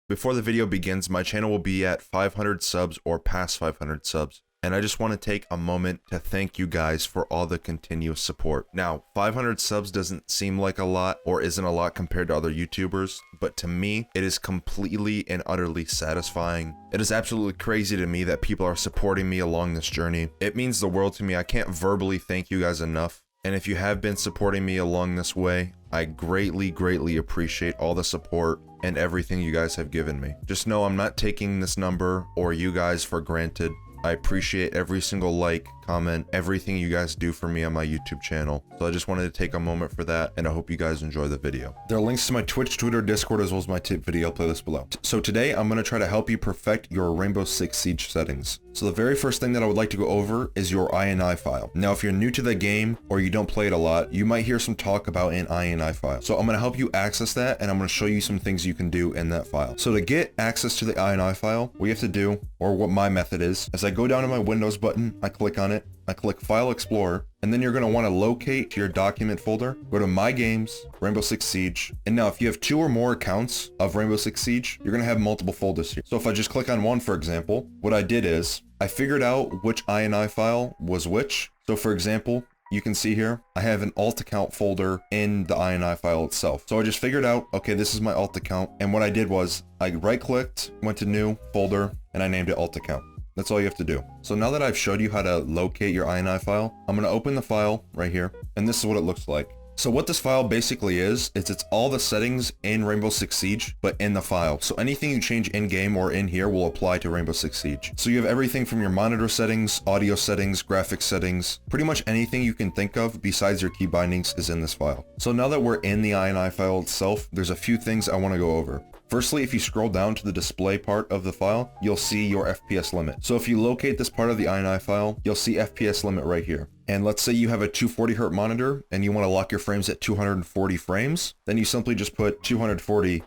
Before the video begins, my channel will be at 500 subs or past 500 subs. And I just want to take a moment to thank you guys for all the continuous support. Now, 500 subs doesn't seem like a lot or isn't a lot compared to other YouTubers, but to me, it is completely and utterly satisfying. It is absolutely crazy to me that people are supporting me along this journey. It means the world to me. I can't verbally thank you guys enough. And if you have been supporting me along this way, I greatly appreciate all the support and everything you guys have given me. Just know I'm not taking this number or you guys for granted. I appreciate every single like, comment, everything you guys do for me on my YouTube channel. So I just wanted to take a moment for that, and I hope you guys enjoy the video. There are links to my Twitch, Twitter, Discord, as well as my tip video playlist below. So today I'm going to try to help you perfect your Rainbow Six Siege settings. So the very first thing that I would like to go over is your INI file. Now, if you're new to the game or you don't play it a lot, you might hear some talk about an INI file. So I'm going to help you access that, and I'm going to show you some things you can do in that file. So to get access to the INI file, what you have to do, or what my method is I go down to my Windows button, I click on it, I click File Explorer, and then you're going to want to locate to your document folder, go to My Games, Rainbow Six Siege, and now if you have 2 or more accounts of Rainbow Six Siege, you're going to have multiple folders here. So if I just click on one, for example, what I did is I figured out which INI file was which. So for example, you can see here, I have an alt account folder in the INI file itself. So I just figured out, okay, this is my alt account. And what I did was I right clicked, went to new folder, and I named it alt account. That's all you have to do. So now that I've showed you how to locate your INI file, I'm going to open the file right here. And this is what it looks like. So what this file basically is it's all the settings in Rainbow Six Siege, but in the file. So anything you change in game or in here will apply to Rainbow Six Siege. So you have everything from your monitor settings, audio settings, graphics settings, pretty much anything you can think of besides your key bindings is in this file. So now that we're in the INI file itself, there's a few things I want to go over. Firstly, if you scroll down to the display part of the file, you'll see your FPS limit. So if you locate this part of the INI file, you'll see FPS limit right here. And let's say you have a 240 Hz monitor and you want to lock your frames at 240 frames, then you simply just put 240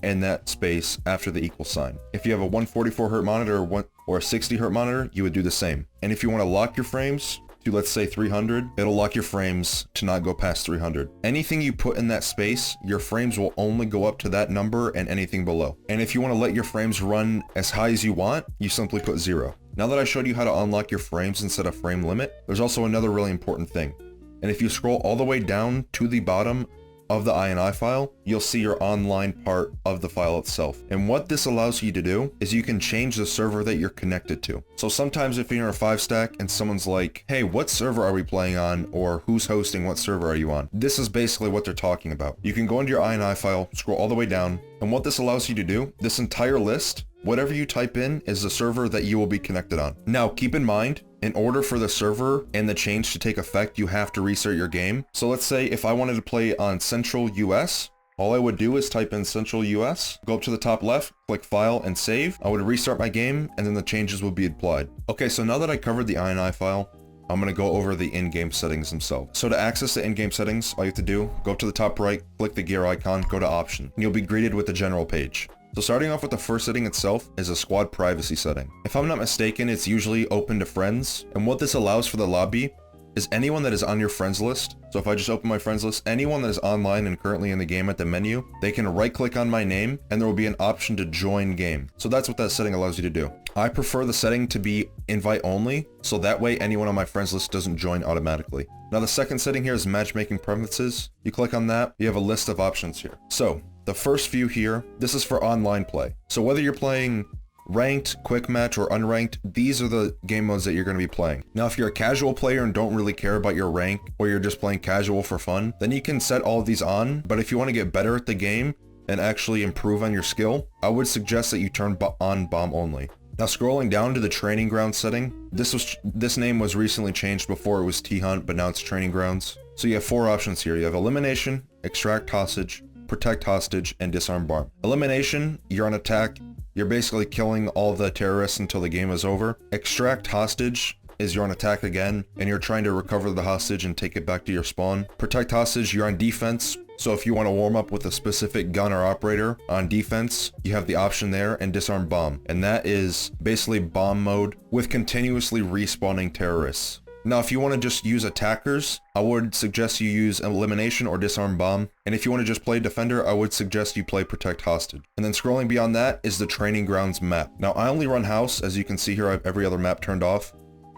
in that space after the equal sign. If you have a 144 Hz monitor or a 60 Hz monitor, you would do the same. And if you want to lock your frames to, let's say, 300, it'll lock your frames to not go past 300. Anything you put in that space, your frames will only go up to that number and anything below. And if you want to let your frames run as high as you want, you simply put 0. Now that I showed you how to unlock your frames instead of frame limit, there's also another really important thing. And if you scroll all the way down to the bottom of the INI file, you'll see your online part of the file itself. And what this allows you to do is you can change the server that you're connected to. So sometimes if you're in a 5-stack and someone's like, hey, what server are we playing on? Or who's hosting? What server are you on? This is basically what they're talking about. You can go into your INI file, scroll all the way down, and what this allows you to do, this entire list, whatever you type in is the server that you will be connected on. Now, keep in mind, in order for the server and the change to take effect, you have to restart your game. So let's say if I wanted to play on Central US, all I would do is type in Central US, go up to the top left, click File and Save. I would restart my game and then the changes would be applied. Okay, so now that I covered the INI file, I'm going to go over the in-game settings themselves. So to access the in-game settings, all you have to do, go up to the top right, click the gear icon, go to Option, and you'll be greeted with the general page. So starting off with the first setting itself is a squad privacy setting. If I'm not mistaken, it's usually open to friends. And what this allows for the lobby is anyone that is on your friends list. So if I just open my friends list, anyone that is online and currently in the game at the menu, they can right click on my name and there will be an option to join game. So that's what that setting allows you to do. I prefer the setting to be invite only, so that way anyone on my friends list doesn't join automatically. Now the second setting here is matchmaking preferences. You click on that, you have a list of options here. So the first few here, this is for online play. So whether you're playing ranked, quick match, or unranked, these are the game modes that you're going to be playing. Now, if you're a casual player and don't really care about your rank, or you're just playing casual for fun, then you can set all of these on. But if you want to get better at the game and actually improve on your skill, I would suggest that you turn on bomb only. Now scrolling down to the training ground setting, this name was recently changed. Before it was T-Hunt, but now it's training grounds. So you have 4 options here. You have elimination, extract hostage, protect hostage, and disarm bomb. Elimination, you're on attack. You're basically killing all the terrorists until the game is over. Extract hostage is you're on attack again, and you're trying to recover the hostage and take it back to your spawn. Protect hostage, you're on defense. So if you want to warm up with a specific gun or operator on defense, you have the option there. And disarm bomb. And that is basically bomb mode with continuously respawning terrorists. Now, if you want to just use attackers, I would suggest you use elimination or disarm bomb. And if you want to just play defender, I would suggest you play protect hostage. And then scrolling beyond that is the training grounds map. Now, I only run house. As you can see here, I have every other map turned off,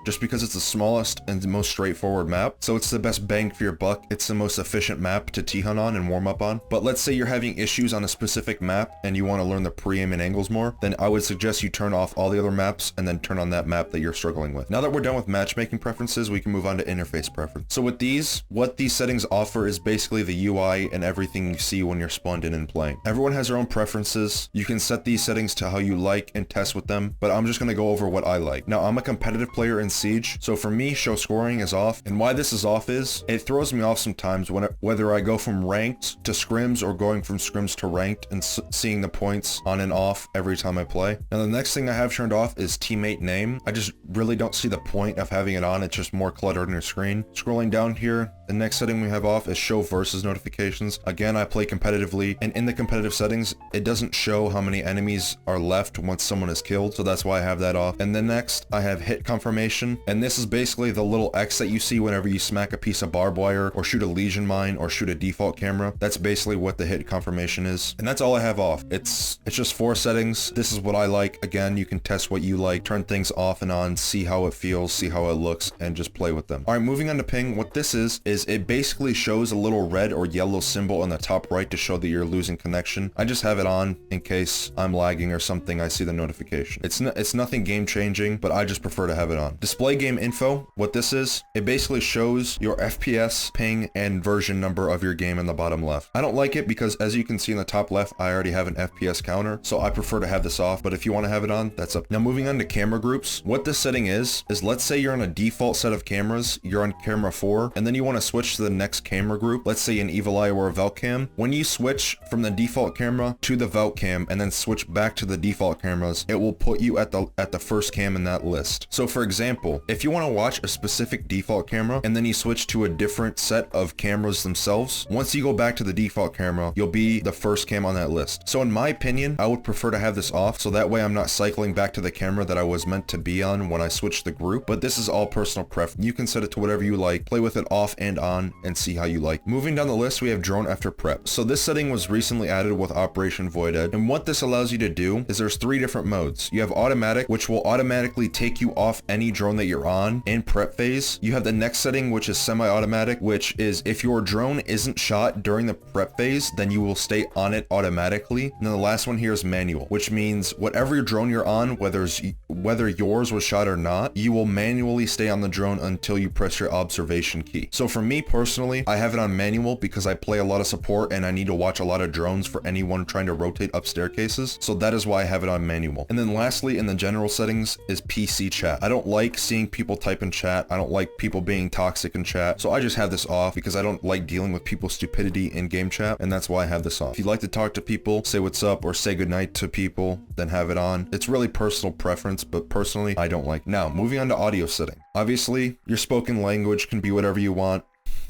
just because it's the smallest and the most straightforward map. So it's the best bang for your buck. It's the most efficient map to T-hunt on and warm up on. But let's say you're having issues on a specific map and you want to learn the pre-aim and angles more, then I would suggest you turn off all the other maps and then turn on that map that you're struggling with. Now that we're done with matchmaking preferences, we can move on to interface preference. So with these, what these settings offer is basically the UI and everything you see when you're spawned in and playing. Everyone has their own preferences. You can set these settings to how you like and test with them, but I'm just going to go over what I like. Now, I'm a competitive player in Siege, so for me, show scoring is off, and why this is off is it throws me off sometimes whether I go from ranked to scrims or going from scrims to ranked and seeing the points on and off every time I play. Now, the next thing I have turned off is teammate name. I just really don't see the point of having it on. It's just more clutter on your screen. Scrolling down here, the next setting we have off is show versus notifications. Again, I play competitively, and in the competitive settings, it doesn't show how many enemies are left once someone is killed, so that's why I have that off. And then next, I have hit confirmation, and this is basically the little X that you see whenever you smack a piece of barbed wire or shoot a Legion mine or shoot a default camera. That's basically what the hit confirmation is, and that's all I have off. It's just 4 settings. This is what I like. Again, you can test what you like, turn things off and on, see how it feels, see how it looks, and just play with them. All right, moving on to ping. What this is it basically shows a little red or yellow symbol on the top right to show that you're losing connection. I just have it on in case I'm lagging or something. I see the notification. It's nothing game changing, but I just prefer to have it on. Display game info. What this is, it basically shows your FPS, ping, and version number of your game in the bottom left. I don't like it because, as you can see in the top left, I already have an FPS counter, so I prefer to have this off, but if you want to have it on, that's up. Now, moving on to camera groups. What this setting is let's say you're on a default set of cameras, you're on camera 4, and then you want to switch to the next camera group, let's say an Evil Eye or a Velt Cam. When you switch from the default camera to the Velt Cam and then switch back to the default cameras, it will put you at the first cam in that list. So for example, if you want to watch a specific default camera and then you switch to a different set of cameras themselves, once you go back to the default camera, you'll be the first cam on that list. So in my opinion, I would prefer to have this off, so that way I'm not cycling back to the camera that I was meant to be on when I switch the group, but this is all personal preference. You can set it to whatever you like, play with it off and on, and see how you like. Moving down the list, we have drone after prep. So this setting was recently added with Operation Voided, and what this allows you to do is there's 3 different modes. You have automatic, which will automatically take you off any drone that you're on in prep phase. You have the next setting, which is semi-automatic, which is if your drone isn't shot during the prep phase, then you will stay on it automatically. And then the last one here is manual, which means whatever drone you're on, whether yours was shot or not, you will manually stay on the drone until you press your observation key. So for me personally, I have it on manual because I play a lot of support and I need to watch a lot of drones for anyone trying to rotate up staircases. So that is why I have it on manual. And then lastly, in the general settings is PC chat. I don't like seeing people type in chat. I don't like people being toxic in chat. So I just have this off because I don't like dealing with people's stupidity in game chat, and that's why I have this off. If you'd like to talk to people, say what's up or say goodnight to people, then have it on. It's really personal preference, but personally, I don't like it. Now, moving on to audio setting. Obviously, your spoken language can be whatever you want.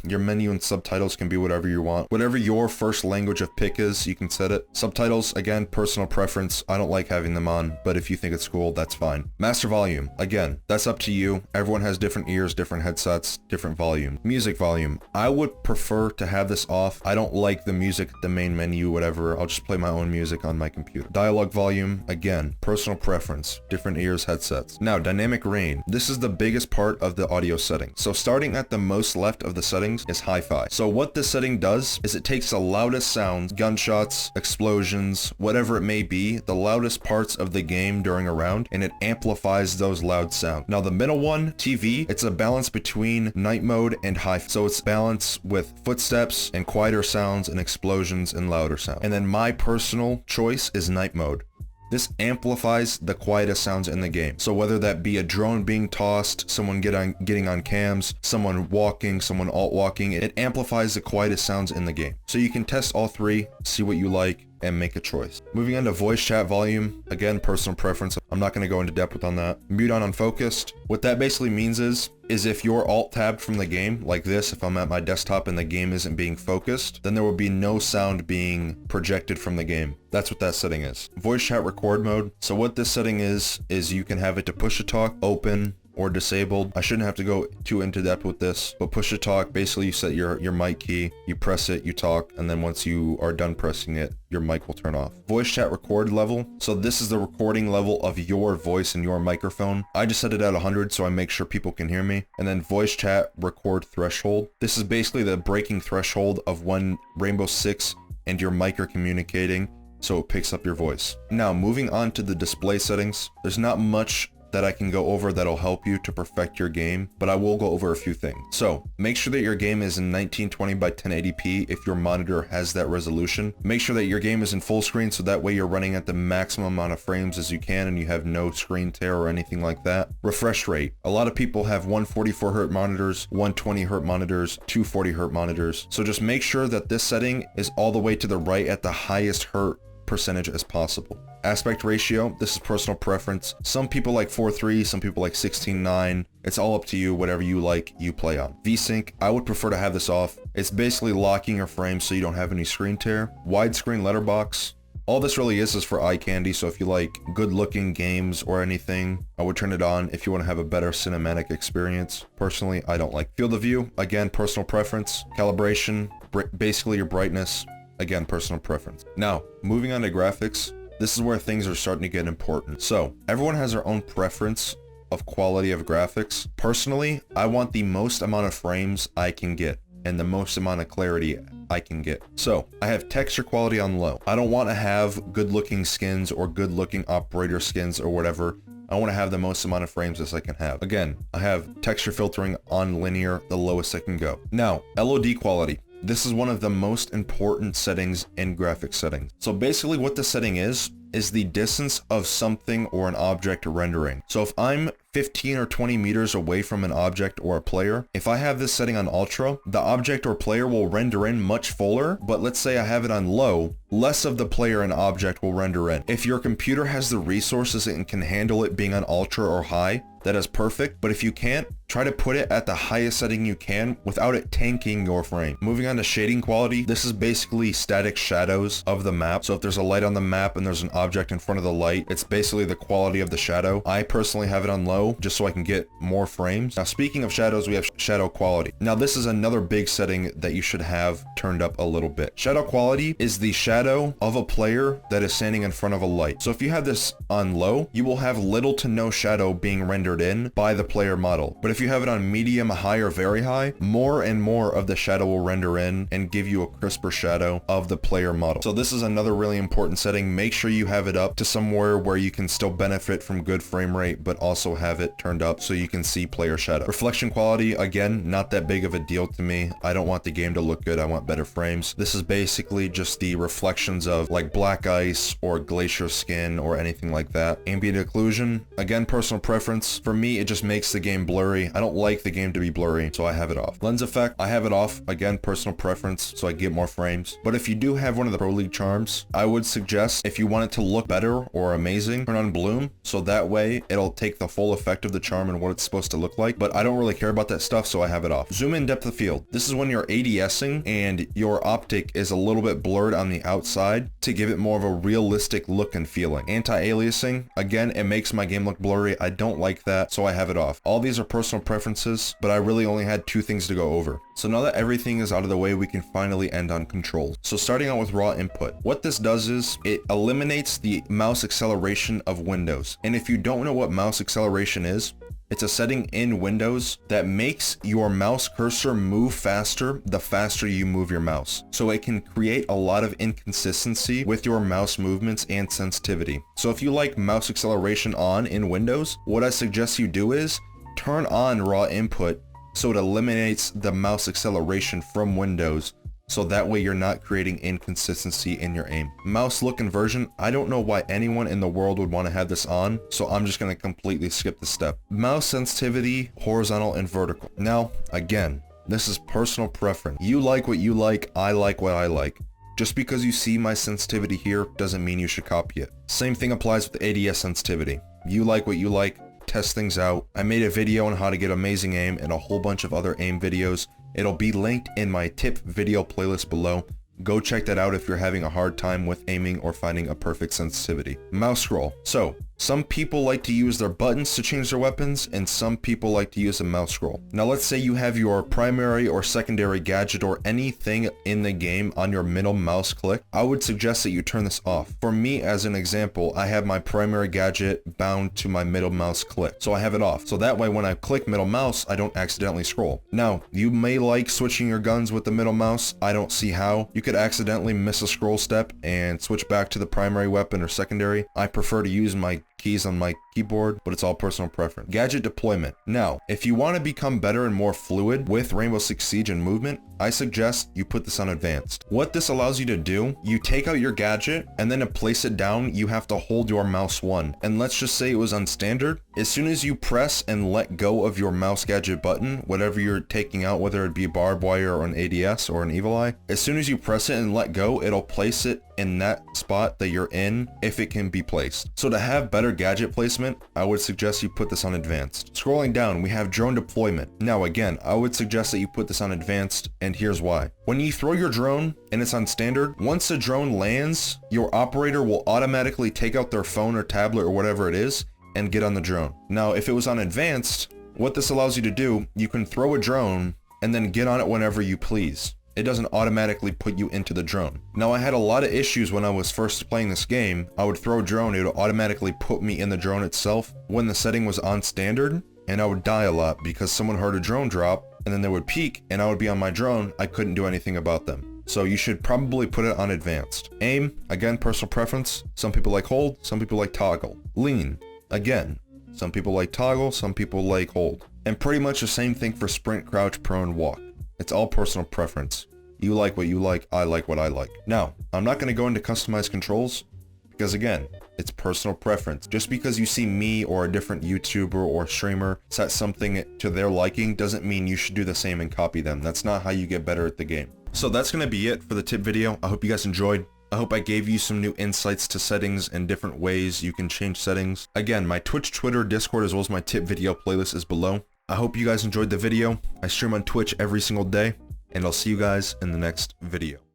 Your menu and subtitles can be whatever you want. Whatever your first language of pick is, you can set it. Subtitles, again, personal preference. I don't like having them on, but if you think it's cool, that's fine. Master volume, again, that's up to you. Everyone has different ears, different headsets, different volume. Music volume, I would prefer to have this off. I don't like the music, the main menu, whatever. I'll just play my own music on my computer. Dialogue volume, again, personal preference, different ears, headsets. Now, dynamic range. This is the biggest part of the audio setting. So starting at the most left of the settings is hi-fi. So what this setting does is it takes the loudest sounds, gunshots, explosions, whatever it may be, the loudest parts of the game during a round, and it amplifies those loud sounds. Now the middle one, TV, it's a balance between night mode and hi-fi. So it's balance with footsteps and quieter sounds and explosions and louder sounds. And then my personal choice is night mode. This amplifies the quietest sounds in the game. So whether that be a drone being tossed, someone getting on cams, someone walking, someone alt walking, it amplifies the quietest sounds in the game. So you can test all 3, see what you like, and make a choice. Moving on to voice chat volume, again, personal preference. I'm not going to go into depth on that. Mute on unfocused. What that basically means is if you're alt tabbed from the game, like this, if I'm at my desktop and the game isn't being focused, then there will be no sound being projected from the game. That's what that setting is. Voice chat record mode. So what this setting is you can have it to push to talk, open, or disabled. I shouldn't have to go too into depth with this, but push to talk, basically you set your mic key, you press it, you talk, and then once you are done pressing it, your mic will turn off. Voice chat record level. So this is the recording level of your voice and your microphone. I just set it at 100 so I make sure people can hear me. And then voice chat record threshold. This is basically the breaking threshold of when Rainbow Six and your mic are communicating, so it picks up your voice. Now, moving on to the display settings, there's not much that I can go over that'll help you to perfect your game, but I will go over a few things. So make sure that your game is in 1920 by 1080p if your monitor has that resolution. Make sure that your game is in full screen so that way you're running at the maximum amount of frames as you can and you have no screen tear or anything like that. Refresh rate. A lot of people have 144Hz monitors, 120Hz monitors, 240Hz monitors. So just make sure that this setting is all the way to the right at the highest Hertz percentage as possible. Aspect ratio, this is personal preference. Some people like 4:3, some people like 16:9. It's all up to you, whatever you like, you play on. VSync, I would prefer to have this off. It's basically locking your frame so you don't have any screen tear. Widescreen letterbox, all this really is for eye candy, so if you like good looking games or anything, I would turn it on if you want to have a better cinematic experience. Personally, I don't like. Field of view, again, personal preference. Calibration, basically your brightness, again, personal preference. Now, moving on to graphics, this is where things are starting to get important. So, everyone has their own preference of quality of graphics. Personally, I want the most amount of frames I can get and the most amount of clarity I can get. So, I have texture quality on low. I don't want to have good looking skins or good looking operator skins or whatever. I want to have the most amount of frames as I can have. Again, I have texture filtering on linear, the lowest I can go. Now, LOD quality. This is one of the most important settings in graphics settings. So basically what this setting is the distance of something or an object rendering. So if I'm 15 or 20 meters away from an object or a player, if I have this setting on ultra, the object or player will render in much fuller, but let's say I have it on low, less of the player and object will render in. If your computer has the resources and can handle it being on ultra or high, that is perfect, but if you can't, try to put it at the highest setting you can without it tanking your frame. Moving on to shading quality, this is basically static shadows of the map. So if there's a light on the map and there's an object in front of the light, it's basically the quality of the shadow. I personally have it on low just so I can get more frames. Now speaking of shadows, we have shadow quality. Now this is another big setting that you should have turned up a little bit. Shadow quality is the shadow of a player that is standing in front of a light. So if you have this on low, you will have little to no shadow being rendered in by the player model. But if you have it on medium, high, or very high, more and more of the shadow will render in and give you a crisper shadow of the player model. So this is another really important setting. Make sure you have it up to somewhere where you can still benefit from good frame rate, but also have it turned up so you can see player shadow. Reflection quality, again, not that big of a deal to me. I don't want the game to look good. I want better frames. This is basically just the reflections of like black ice or glacier skin or anything like that. Ambient occlusion, again, personal preference. For me, it just makes the game blurry. I don't like the game to be blurry, so I have it off. Lens effect, I have it off. Again, personal preference, so I get more frames. But if you do have one of the Pro League charms, I would suggest if you want it to look better or amazing, turn on bloom, so that way it'll take the full effect of the charm and what it's supposed to look like. But I don't really care about that stuff, so I have it off. Zoom in depth of field. This is when you're ADSing and your optic is a little bit blurred on the outside to give it more of a realistic look and feeling. Anti-aliasing, again, it makes my game look blurry. I don't like that, so I have it off. All these are personal preferences, but I really only had two things to go over. So now that everything is out of the way, we can finally end on controls. So starting out with raw input. What this does is it eliminates the mouse acceleration of Windows. And if you don't know what mouse acceleration is, it's a setting in Windows that makes your mouse cursor move faster the faster you move your mouse. So it can create a lot of inconsistency with your mouse movements and sensitivity. So if you like mouse acceleration on in Windows, what I suggest you do is turn on raw input so it eliminates the mouse acceleration from Windows, so that way you're not creating inconsistency in your aim. Mouse look inversion, I don't know why anyone in the world would want to have this on, so I'm just going to completely skip the step. Mouse sensitivity, horizontal and vertical. Now, again, this is personal preference. You like what you like, I like what I like. Just because you see my sensitivity here doesn't mean you should copy it. Same thing applies with ADS sensitivity. You like what you like, test things out. I made a video on how to get amazing aim and a whole bunch of other aim videos. It'll be linked in my tip video playlist below. Go check that out if you're having a hard time with aiming or finding a perfect sensitivity. Mouse scroll. So Some people like to use their buttons to change their weapons, and some people like to use a mouse scroll. Now let's say you have your primary or secondary gadget or anything in the game on your middle mouse click. I would suggest that you turn this off. For me, as an example, I have my primary gadget bound to my middle mouse click, so I have it off. So that way when I click middle mouse, I don't accidentally scroll. Now, you may like switching your guns with the middle mouse. I don't see how. You could accidentally miss a scroll step and switch back to the primary weapon or secondary. I prefer to use my keys on my keyboard, but it's all personal preference. Gadget deployment. Now, if you want to become better and more fluid with Rainbow Six Siege and movement, I suggest you put this on advanced. What this allows you to do, you take out your gadget, and then to place it down, you have to hold your mouse 1. And let's just say it was on standard. As soon as you press and let go of your mouse gadget button, whatever you're taking out, whether it be barbed wire or an ADS or an evil eye, as soon as you press it and let go, it'll place it in that spot that you're in if it can be placed. So to have better gadget placement, I would suggest you put this on advanced. Scrolling down, we have drone deployment. Now again, I would suggest that you put this on advanced, and here's why. When you throw your drone and it's on standard, once the drone lands, your operator will automatically take out their phone or tablet or whatever it is and get on the drone. Now if it was on advanced, what this allows you to do, you can throw a drone and then get on it whenever you please. It doesn't automatically put you into the drone. Now I had a lot of issues when I was first playing this game. I would throw a drone, it would automatically put me in the drone itself when the setting was on standard, and I would die a lot because someone heard a drone drop and then they would peek and I would be on my drone. I couldn't do anything about them. So you should probably put it on advanced. Aim, again, personal preference. Some people like hold, some people like toggle. Lean, again, some people like toggle, some people like hold. And pretty much the same thing for sprint, crouch, prone, walk. It's all personal preference. You like what you like, I like what I like. Now, I'm not going to go into customized controls because again, it's personal preference. Just because you see me or a different YouTuber or streamer set something to their liking doesn't mean you should do the same and copy them. That's not how you get better at the game. So that's going to be it for the tip video. I hope you guys enjoyed. I hope I gave you some new insights to settings and different ways you can change settings. Again, my Twitch, Twitter, Discord, as well as my tip video playlist is below. I hope you guys enjoyed the video. I stream on Twitch every single day, and I'll see you guys in the next video.